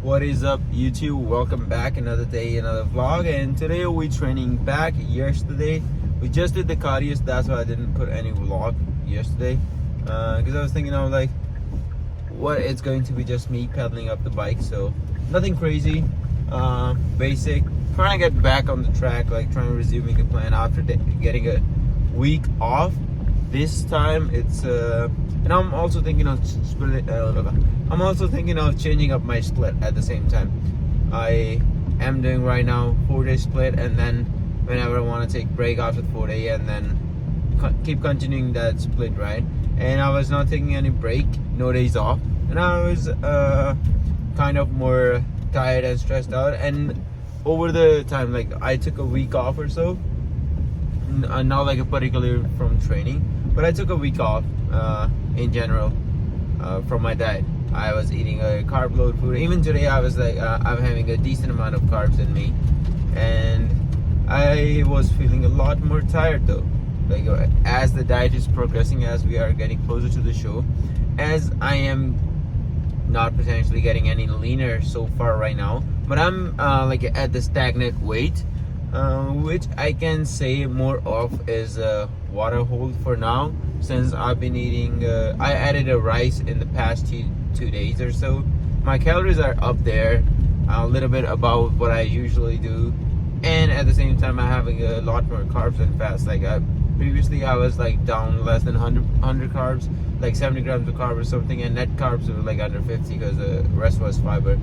What is up, YouTube? Welcome back. Another day, another vlog, and today we're training back. Yesterday we just did the cardio, so that's why I didn't put any vlog yesterday, because I was thinking of like what it's going to be, just me pedaling up the bike, so nothing crazy, basic, trying to get back on the track, like trying to resuming the plan after getting a week off. This time it's and I'm also thinking of changing up my split at the same time. I am doing right now 4-day split, and then whenever I want to take break after the 4-day, and then keep continuing that split, right? And I was not taking any break, no days off, and I was kind of more tired and stressed out. And over the time, like I took a week off or so, not like a particular from training, but I took a week off in general from my diet. I was eating a carb load food. Even today I was like I'm having a decent amount of carbs in me, and I was feeling a lot more tired though. Like as the diet is progressing, as we are getting closer to the show, as I am not potentially getting any leaner so far right now, but I'm like at the stagnant weight, which I can say more of is a water hold for now, since I've been eating I added a rice in the past 2 days or so. My calories are up there, a little bit above what I usually do, and at the same time I'm having a lot more carbs and fats. Like previously I was like down less than 100 carbs, like 70 grams of carb or something, and net carbs were like under 50 because the rest was fiber.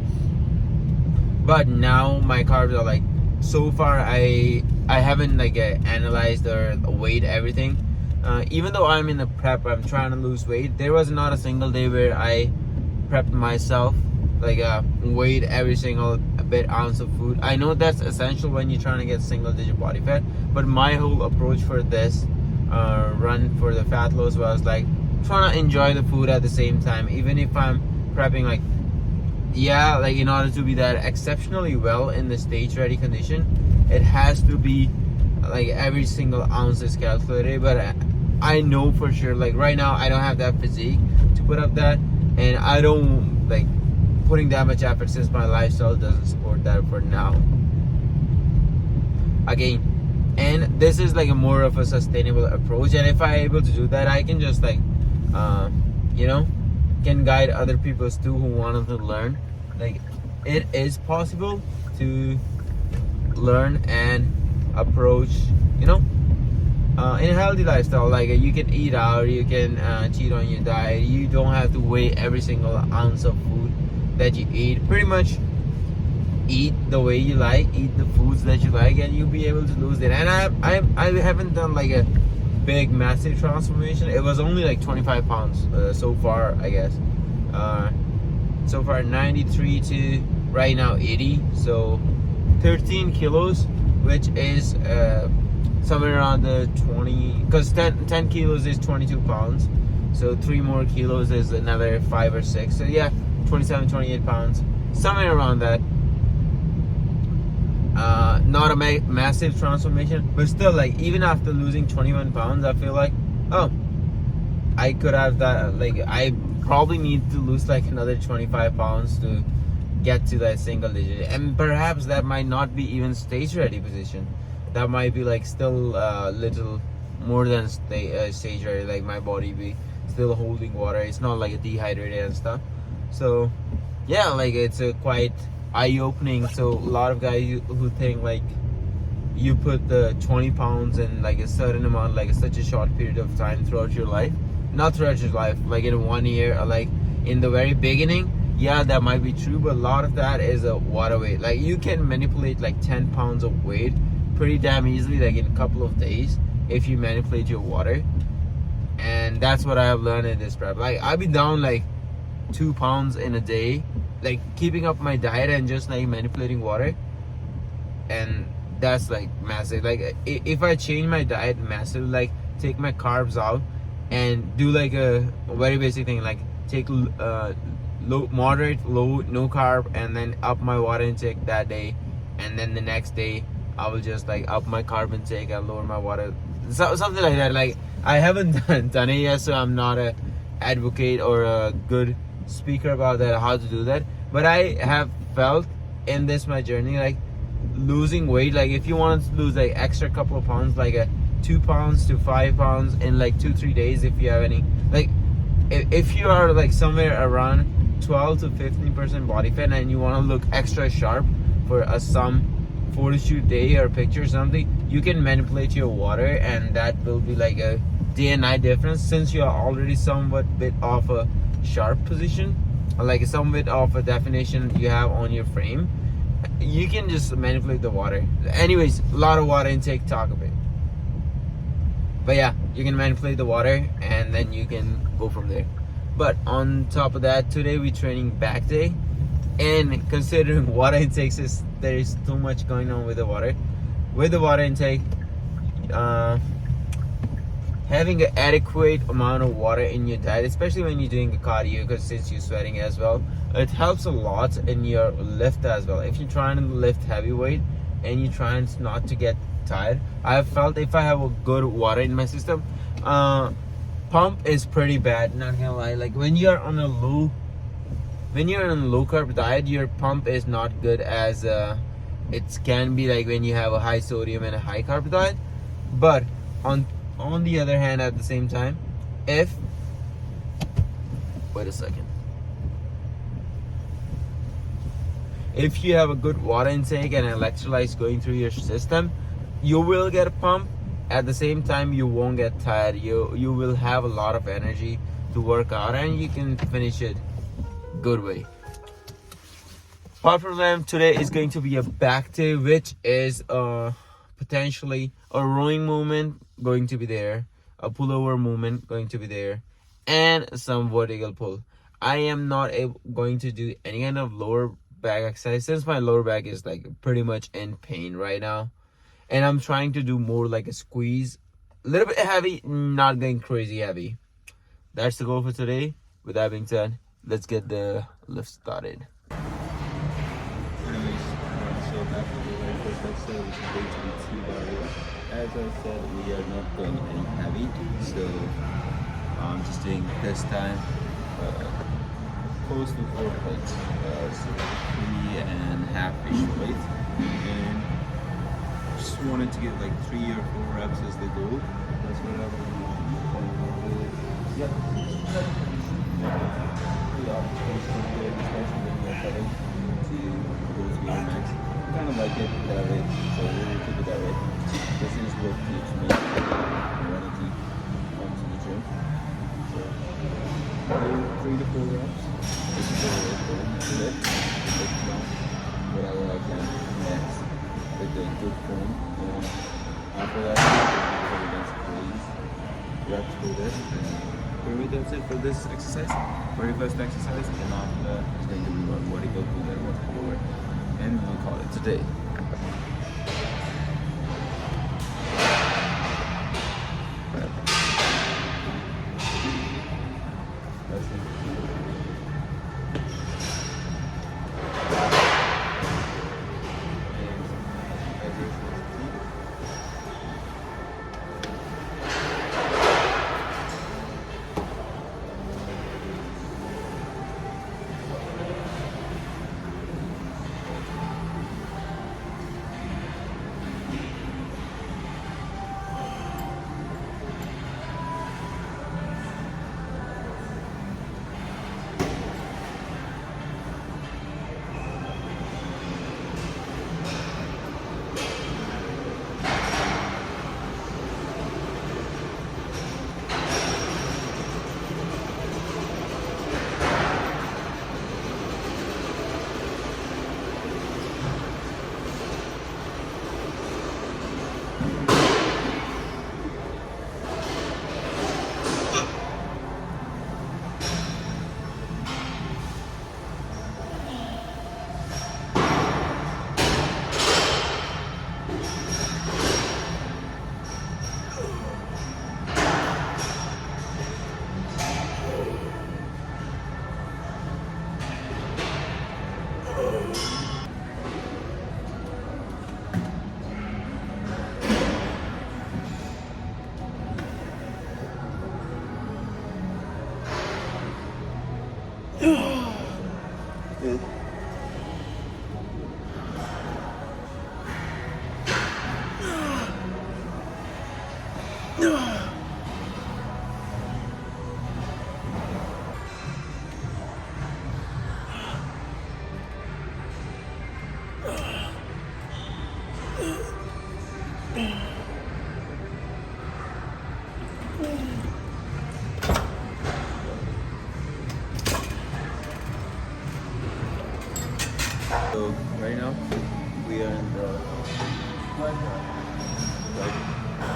But now my carbs are like, so far I haven't like analyzed or weighed everything. Even though I'm in the prep, I'm trying to lose weight, there was not a single day where I prepped myself, like weighed every single ounce of food. I know that's essential when you're trying to get single digit body fat, but my whole approach for this run for the fat loss was like trying to enjoy the food at the same time, even if I'm prepping. Like, yeah, like in order to be that exceptionally well in the stage ready condition, it has to be like every single ounce is calculated. But I know for sure, like right now I don't have that physique to put up that, and I don't like putting that much effort since my lifestyle doesn't support that for now. Again, and this is like a more of a sustainable approach, and if I'm able to do that, I can just like can guide other people too who wanted to learn. Like it is possible to learn and approach in a healthy lifestyle. Like you can eat out, you can cheat on your diet, you don't have to weigh every single ounce of food that you eat. Pretty much eat the way you like, eat the foods that you like, and you'll be able to lose it. And I haven't done like a big massive transformation. It was only like 25 pounds so far, I guess. So far 93 to right now 80, so 13 kilos, which is somewhere around the 20, because 10 kilos is 22 pounds, so 3 more kilos is another 5 or 6, so yeah, 27, 28 pounds, somewhere around that. Not a massive transformation, but still, like even after losing 21 pounds, I feel like, oh, I could have that. Like I probably need to lose like another 25 pounds to get to that single digit, and perhaps that might not be even stage ready position. That might be like still little more than stage ready, like my body be still holding water. It's not like a dehydrated and stuff. So yeah, like it's a quite eye-opening. So a lot of guys who think like you put the 20 pounds in like a certain amount, like such a short period of time throughout your life, not throughout your life, like in 1 year or like in the very beginning, yeah, that might be true, but a lot of that is a water weight. Like you can manipulate like 10 pounds of weight pretty damn easily, like in a couple of days, if you manipulate your water. And that's what I have learned in this prep. Like I've been down like 2 pounds in a day, like keeping up my diet and just like manipulating water, and that's like massive. Like if I change my diet massive, like take my carbs out and do like a very basic thing, like take moderate, low, no carb, and then up my water intake that day, and then the next day I will just like up my carb intake and lower my water, something like that. Like I haven't done it yet, so I'm not a advocate or a good speaker about that, how to do that, but I have felt in this my journey, like losing weight, like if you want to lose like extra couple of pounds, like a 2 pounds to 5 pounds in like 2-3 days, if you have any, like if you are like somewhere around 12 to 15% body fat and you want to look extra sharp for some photo shoot day or picture or something, you can manipulate your water, and that will be like a day and night difference. Since you are already somewhat bit of a sharp position, like some bit of a definition you have on your frame, you can just manipulate the water. Anyways, a lot of water intake talk a bit, but yeah, you can manipulate the water and then you can go from there. But on top of that, today we're training back day, and considering water intakes, there is too much going on with the water. With the water intake, having an adequate amount of water in your diet, especially when you're doing a cardio, because since you're sweating as well, it helps a lot in your lift as well. If you're trying to lift heavy weight and you're trying not to get tired, I have felt if I have a good water in my system, pump is pretty bad, not gonna lie. Like when you're on a low carb diet, your pump is not good as it can be like when you have a high sodium and a high carb diet. But on the other hand, at the same time, if you have a good water intake and electrolytes going through your system, you will get a pump. At the same time, you won't get tired. You will have a lot of energy to work out, and you can finish it good way. Apart from that, today is going to be a back day, which is potentially a rowing movement going to be there, a pullover movement going to be there, and some vertical pull. I am not going to do any kind of lower back exercise since my lower back is like pretty much in pain right now, and I'm trying to do more like a squeeze, a little bit heavy, not going crazy heavy. That's the goal for today. With that being said, let's get the lift started. Anyways, so back to the very first episode, which is going to be 2-bar row. As I said, we are not going any heavy, so I'm just doing this time close to 4 plates, so 3.5-ish weight, and just wanted to get like 3 or 4 reps as the goal. That's what I'm going to do. Yep. Kind of like it that way, so we'll keep it that way. This is what keeps me ready to come to the gym. So 3 to 4 reps. This is the lift. Lift down whatever I can next with the good form. And after that, put against please reps for this. And that's it for this exercise. Very first exercise, and after that it's going to be one vertical pull and one forward. And we'll call it today. That's it. So right now we are in the right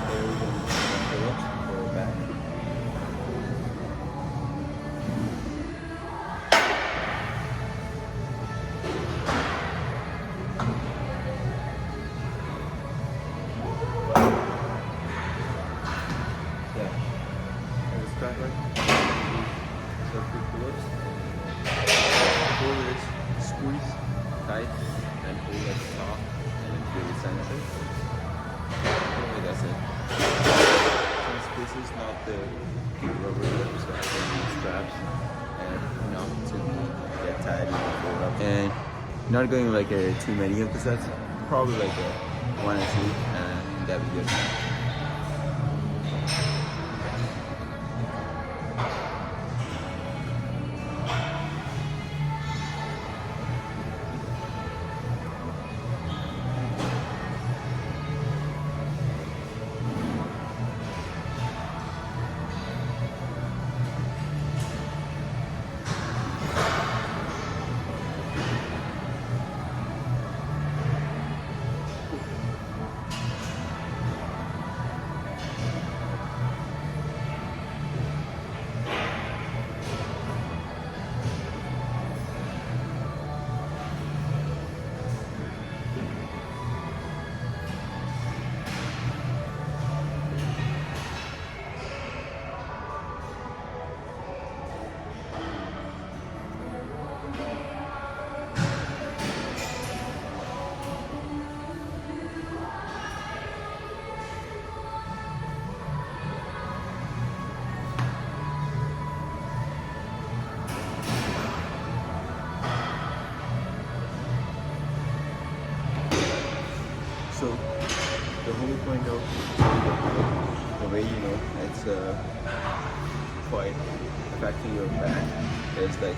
there we're going to pull ups for back. Yeah. Let's start right. So quick pull-ups. Pull is squeeze tight and pull at the top and then feel the center. Only that's it. Since this is not the rubber grips, so I can use straps and to get tired and pull up. And not going like too many of the sets, probably like a 1 or 2 and that'd be good. So the whole point of the way it's quite affecting your back is like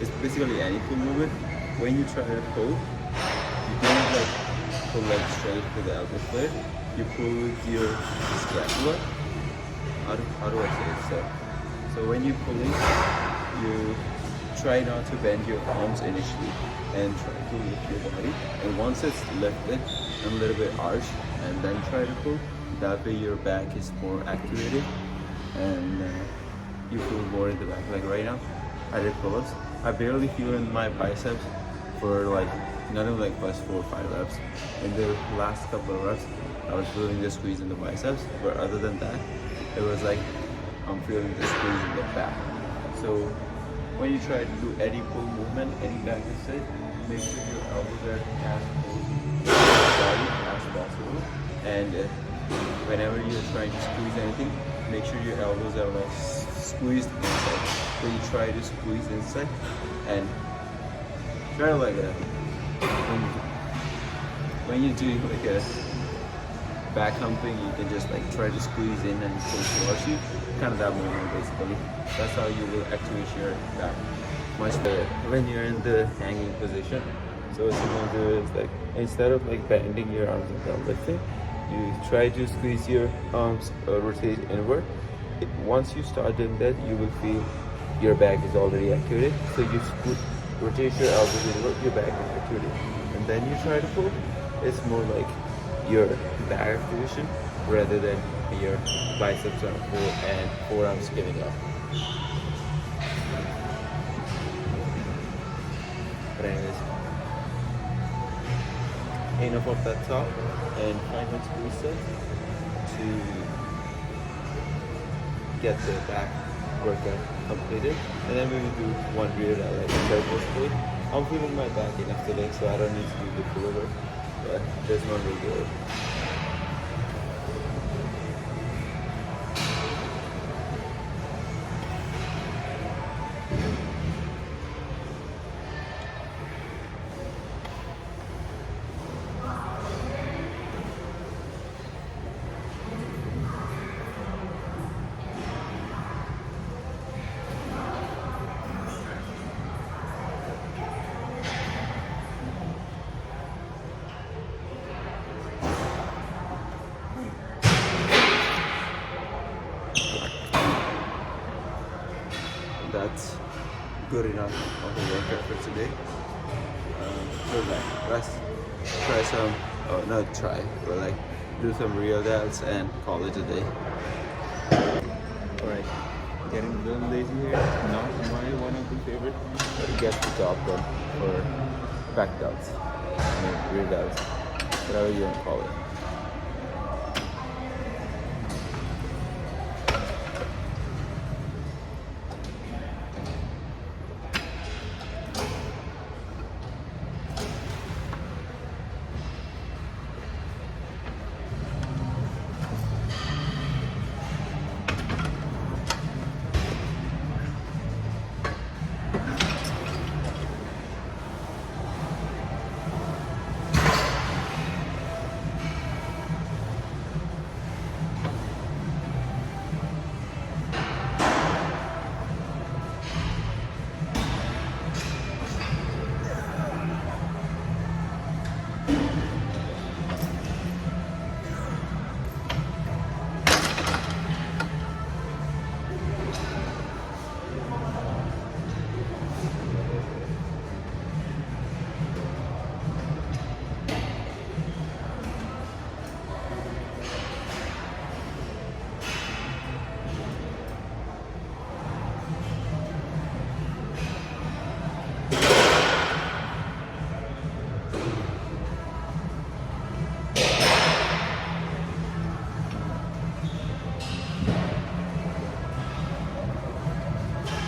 it's basically any pull movement. When you try to pull, you don't like pull like straight to the elbow split. You pull with your scapula. How do I say it? So when you're pulling, you try not to bend your arms initially and try to lift your body. And once it's lifted, a little bit arch, and then try to pull. That way your back is more activated and you feel more in the back. Like right now, I did pull-ups. I barely feel in my biceps for like not even like plus 4 or 5 reps. In the last couple of reps, I was feeling the squeeze in the biceps, but other than that, it was like I'm feeling the squeeze in the back. So when you try to do any pull movement, any back exercise, make sure your elbows are as close to the body as possible. And whenever you're trying to squeeze anything, make sure your elbows are like squeezed inside. So you try to squeeze inside and try to like when you're doing like a back humping, you can just like try to squeeze in and pull towards you. Kind of that movement basically. That's how you will activate your back much better when you're in the hanging position. So what you want to do is like instead of like bending your arms and down lifting, you try to squeeze your arms rotate inward. Once you start doing that, you will feel your back is already activated. So you rotate your elbows inward, your back is activated, and then you try to pull. It's more like your back activation rather than your biceps are full and forearms giving up. But anyways, enough of that talk, and final squeeze set to get the back workout completed, and then we will do one rear that like a turbo split. I'm feeling my back enough today, so I don't need to do the pullover, but there's no real. That's good enough of a workout for today. So let's try some, not try, but like do some real delts and call it a day. Alright, getting a little lazy here. Not my one of the favorite, but it gets the job done for back delts. I mean rear delts, whatever you want to call it.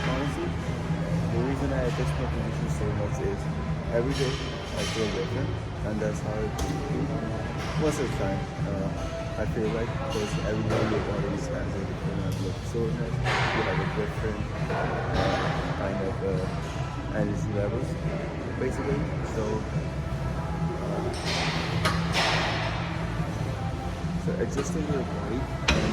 Honestly, the reason I adjust my position so much is every day I feel different, and that's how it will be. Most of the time, I feel like because every day your body has a different level of soreness, you have a different kind of energy levels, basically. So adjusting your body and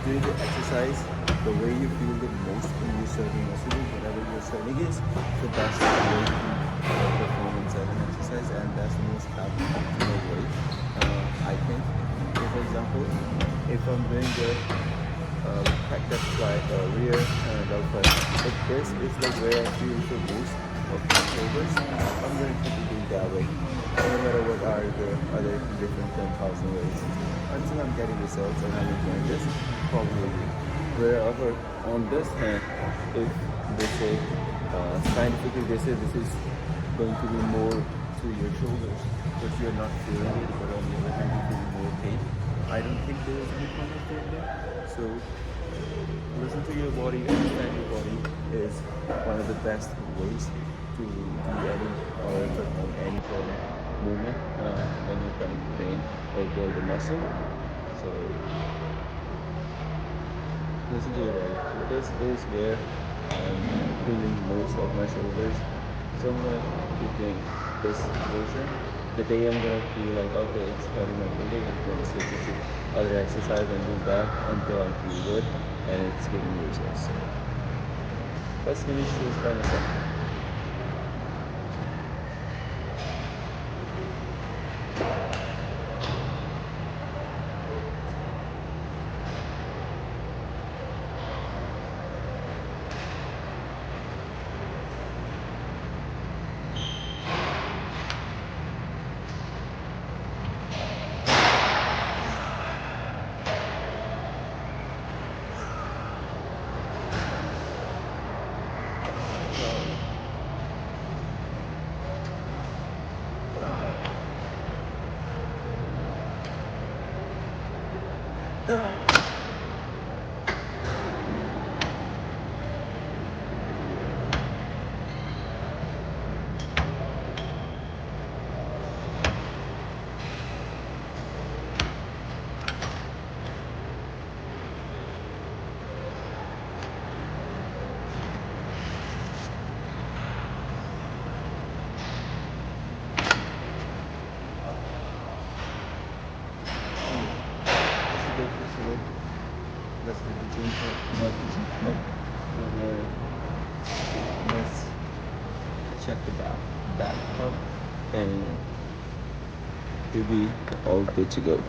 doing the exercise the way you feel the most in your certain muscle, whatever your training is, the best way to perform inside an exercise, and that's the most optimal way. I think, for example, if I'm doing the back depth fly, rear delt fly, if this is like where I feel the most of my shoulders, I'm going to keep it doing that way. No matter what are the other different 10,000 ways. Until I'm getting results and I'm enjoying this, probably. Wherever on this hand, if they say scientifically they say this is going to be more to your shoulders, but you're not feeling it, but on the other hand you feel more pain. I don't think there is any kind of pain there. So listen to your body, understand your body is one of the best ways to do any or perform any kind of movement when you're trying to train or build a muscle. So listen to your body. So this is where I'm feeling most of my shoulders. So I'm gonna keep doing this version. The day I'm gonna feel like okay, it's hurting my shoulder, I'm gonna switch it to other exercise and do that until I feel good and it's giving me results. Let's finish this by myself. Let's do the gym for let's check the back up and we'll be all good to go.